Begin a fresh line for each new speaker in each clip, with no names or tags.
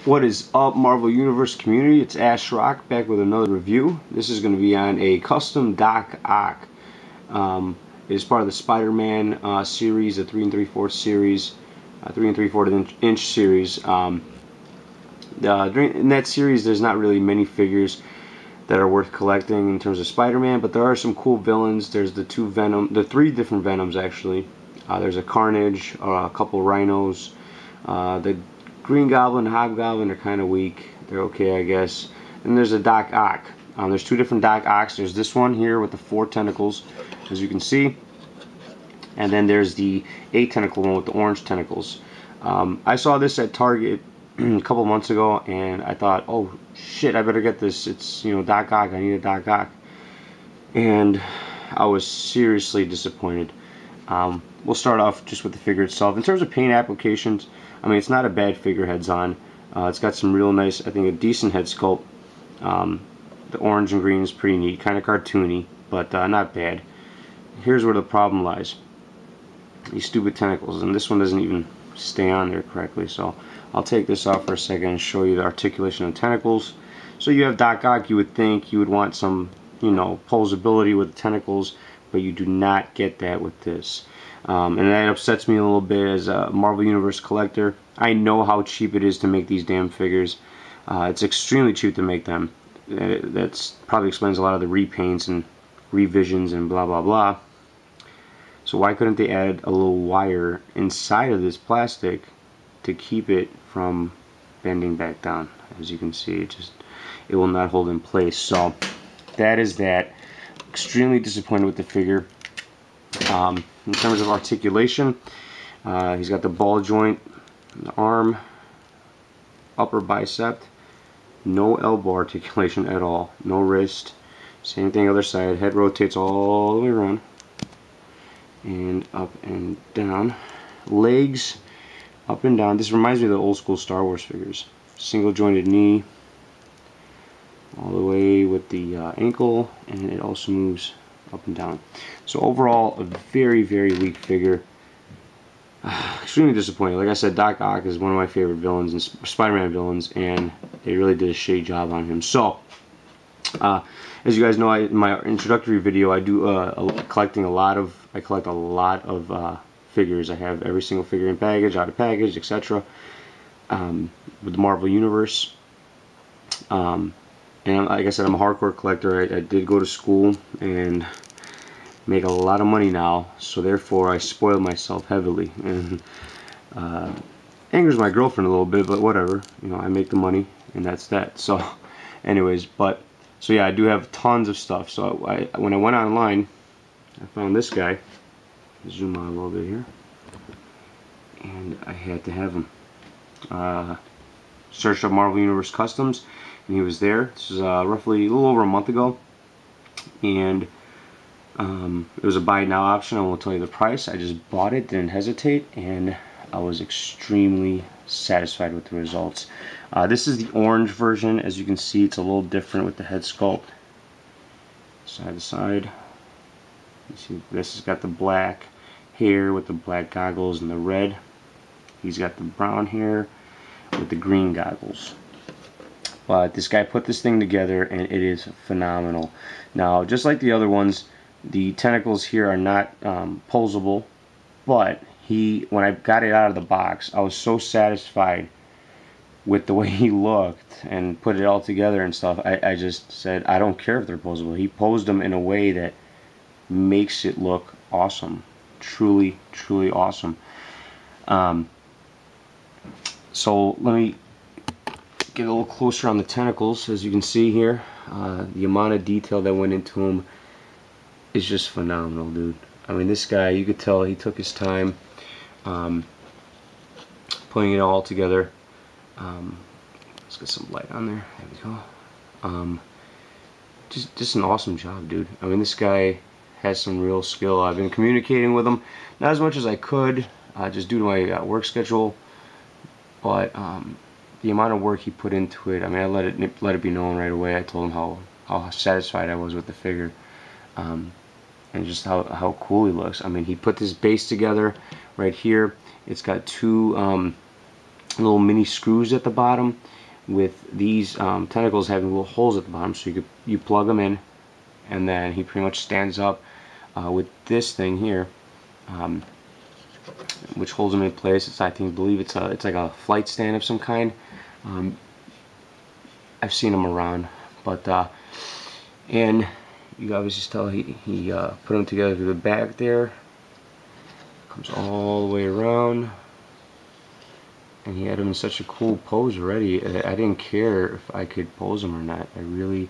What is up, Marvel Universe community? It's Ash Rock back with another review. This is going to be on a custom Doc Ock. It is part of the Spider-Man series, the 3 3/4 series, 3 3/4 inch series. In that series, there's not really many figures that are worth collecting in terms of Spider-Man, but there are some cool villains. There's the three different Venoms actually. There's a Carnage, a couple Rhinos, the Green Goblin and Hobgoblin are kind of weak. They're okay, I guess. And there's a Doc Ock. There's two different Doc Ocks. There's this one here with the 4 tentacles, as you can see. And then there's the 8 tentacle one with the orange tentacles. I saw this at Target a couple months ago, and I thought, oh shit, I better get this. It's, you know, Doc Ock. I need a Doc Ock. And I was seriously disappointed. We'll start off just with the figure itself. In terms of paint applications, I mean, it's not a bad figure heads on. It's got some real nice, I think, a decent head sculpt. The orange and green is pretty neat, kind of cartoony, but not bad. Here's where the problem lies. These stupid tentacles, and this one doesn't even stay on there correctly, so I'll take this off for a second and show you the articulation of tentacles. So you have Doc Ock, you would think you would want some, you know, posability with the tentacles, but you do not get that with this. And that upsets me a little bit as a Marvel Universe collector. I know how cheap it is to make these damn figures. It's extremely cheap to make them. That's probably explains a lot of the repaints and revisions and blah blah blah. So why couldn't they add a little wire inside of this plastic to keep it from bending back down? As you can see, it will not hold in place. So that is that. Extremely disappointed with the figure. In terms of articulation, he's got the ball joint, the arm, upper bicep, no elbow articulation at all, no wrist. Same thing other side. Head rotates all the way around and up and down. Legs up and down. This reminds me of the old school Star Wars figures. Single jointed knee all the way with the ankle, and it also moves up and down. So overall, a very, very weak figure. Extremely disappointed. Like I said, Doc Ock is one of my favorite villains and Spider-Man villains, and they really did a shitty job on him. So, as you guys know, in my introductory video, I do I collect a lot of figures. I have every single figure in package, out of package, etc. With the Marvel Universe. And like I said, I'm a hardcore collector. I did go to school and make a lot of money now, so therefore I spoil myself heavily, and angers my girlfriend a little bit, but whatever, you know, I make the money and that's that. So anyways, so yeah, I do have tons of stuff. So when I went online, I found this guy. Zoom out a little bit here, and I had to have him. Searched up Marvel Universe Customs, and he was there. This is roughly a little over a month ago, and it was a buy now option. I won't tell you the price. I just bought it, didn't hesitate, and I was extremely satisfied with the results. This is the orange version. As you can see, it's a little different with the head sculpt, side to side. You see, this has got the black hair with the black goggles and the red. He's got the brown hair with the green goggles. But this guy put this thing together, and it is phenomenal. Now, just like the other ones, the tentacles here are not posable, but when I got it out of the box, I was so satisfied with the way he looked and put it all together and stuff. I just said, I don't care if they're posable. He posed them in a way that makes it look awesome. Truly, truly awesome. So let me get a little closer on the tentacles. As you can see here, the amount of detail that went into them is just phenomenal, dude. I mean, this guy, you could tell he took his time putting it all together. Let's get some light on there. There we go. Just an awesome job, dude. I mean, this guy has some real skill. I've been communicating with him, not as much as I could, just due to my work schedule, but the amount of work he put into it, I mean, I let it be known right away. I told him how satisfied I was with the figure, and just how cool he looks. I mean, he put this base together right here. It's got two little mini screws at the bottom, with these tentacles having little holes at the bottom, so you plug them in, and then he pretty much stands up with this thing here, which holds him in place. I believe it's like a flight stand of some kind. I've seen them around, but and you obviously tell he put them together to the back there. Comes all the way around, and he had him in such a cool pose already. I didn't care if I could pose him or not. It really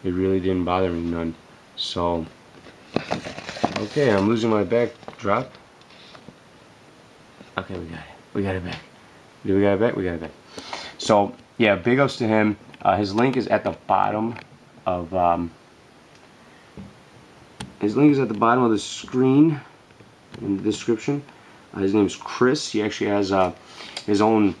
didn't bother me none. So, okay, I'm losing my backdrop. Okay, we got it back. Do we got it back? We got it back. So, yeah, big ups to him. His link is at the bottom of the screen in the description. His name is Chris. He actually has his own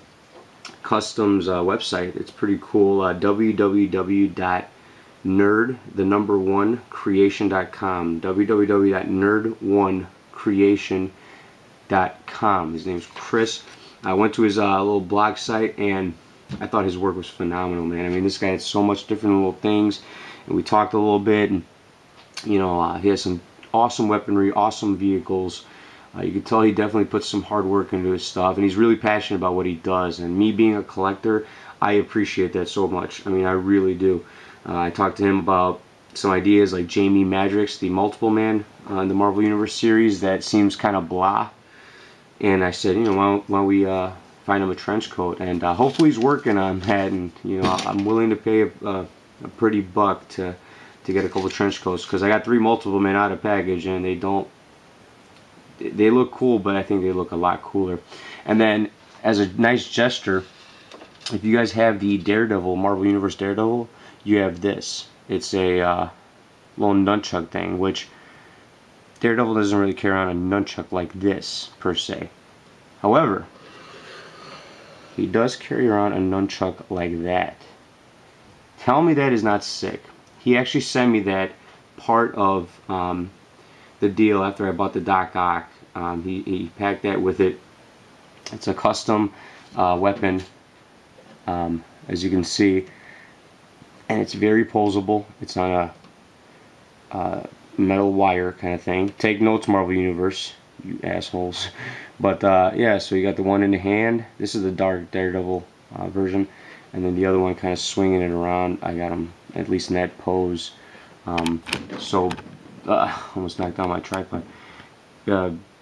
customs website. It's pretty cool. www.nerd1creation.com. www.nerd1creation.com. His name is Chris. I went to his little blog site, and I thought his work was phenomenal, man. I mean, this guy had so much different little things, and we talked a little bit, and you know, he has some awesome weaponry, awesome vehicles. You can tell he definitely puts some hard work into his stuff, and he's really passionate about what he does. And me being a collector, I appreciate that so much. I mean, I really do. I talked to him about some ideas like Jamie Madrox, the Multiple Man in the Marvel Universe series, that seems kind of blah. And I said, you know, why don't we find him a trench coat? And hopefully he's working on that. And you know, I'm willing to pay a pretty buck to get a couple of trench coats, because I got 3 Multiple Men out of package, and they look cool, but I think they look a lot cooler. And then, as a nice gesture, if you guys have the Daredevil, Marvel Universe Daredevil, you have this. It's a little nunchuck thing, which Daredevil doesn't really carry on a nunchuck like this, per se. However, he does carry around a nunchuck like that. Tell me that is not sick. He actually sent me that part of the deal after I bought the Doc Ock. He packed that with it. It's a custom weapon, as you can see, and it's very posable. It's on a metal wire kind of thing. Take notes, Marvel Universe, you assholes. But yeah, so you got the one in the hand. This is the dark Daredevil version, and then the other one kind of swinging it around. I got him at least in that pose. Almost knocked down my tripod.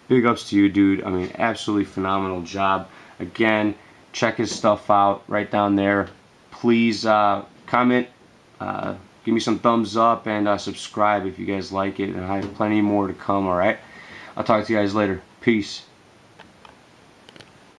Big ups to you, dude. I mean, absolutely phenomenal job. Again, check his stuff out right down there. Please comment, give me some thumbs up, and subscribe if you guys like it. And I have plenty more to come, alright? I'll talk to you guys later. Peace.